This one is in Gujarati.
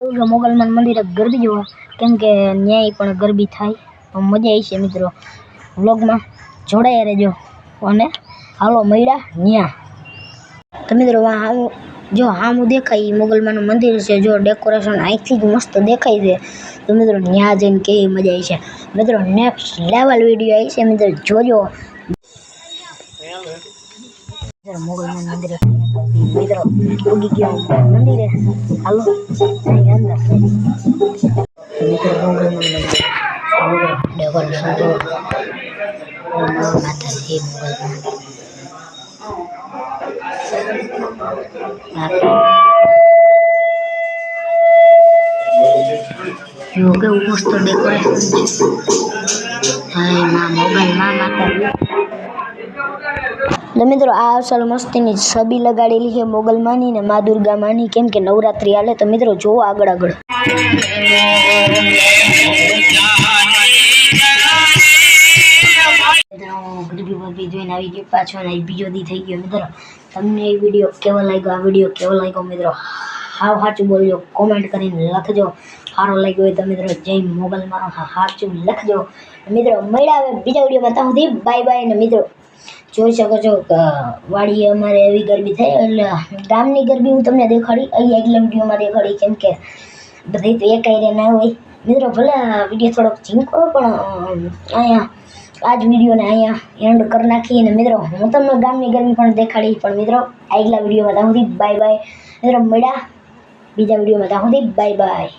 મોગલમાન મંદિરે ગરબી જોવા, કેમ કે ન્યાય પણ ગરબી થાય તો મજા આવી છે મિત્રો. વ્લોગમાં જોડાયા રહેજો અને હાલો મળ્યા ન્યા. તો મિત્રો જો હામું દેખાય મોગલમાનું મંદિર છે. જો ડેકોરેશન અહીંથી જ મસ્ત દેખાય છે. તો મિત્રો ન્યા જઈને કેવી મજા આવી છે મિત્રો. નેક્સ્ટ લેવલ વિડીયો આવી છે મિત્રો, જોજો. મોગલમાન મંદિરે મિત્રો ઉગી ગયો મંદિરે, હાલો અંદર મિત્રો. મોગલમાન મંદિર ડેકોરેશન જો માતાજી મોગલમાન કેવું મસ્ત ડેકોરેશન છે. હાય માં મોગલ માં માતાજી. તો મિત્રો આ અસલ મસ્તીની છબી લગાડેલી છે મોગલમાની ને મા દુર્ગા માની, કેમ કે નવરાત્રી હાલે. તો મિત્રો જોવો આગળ આગળ. ગરબી જોઈને આવી ગયો પાછો ને બીજો દી થઈ ગયો મિત્રો. તમને એ વિડીયો કેવો લાગ્યો, આ વિડીયો કેવો લાગ્યો મિત્રો હાવ સાચું બોલજો, કોમેન્ટ કરીને લખજો. સારો લાગ્યો હોય તો મિત્રો જય મોગલમાં સાચું લખજો મિત્રો. મળ્યા હવે બીજા વિડીયોમાં. ત્યાં સુધી બાય બાય. ને મિત્રો જોઈ શકો છો વાડીએ અમારે એવી ગરબી થઈ, એટલે ગામની ગરબી હું તમને દેખાડી અહીંયા આગલા વિડીયોમાં દેખાડી, કેમ કે બધી તો એકાઈ ના હોય મિત્રો. ભલે વિડીયો થોડોક ઝીંકો પણ અહીંયા આ જ વિડીયોને અહીંયા એન્ડ કરી નાખીએ ને મિત્રો. હું તમને ગામની ગરબી પણ દેખાડી, પણ મિત્રો આગલા વિડીયોમાં ત્યાં સુધી બાય બાય મિત્રો. મળ્યા બીજા વિડીયોમાં. ત્યાં સુધી બાય બાય.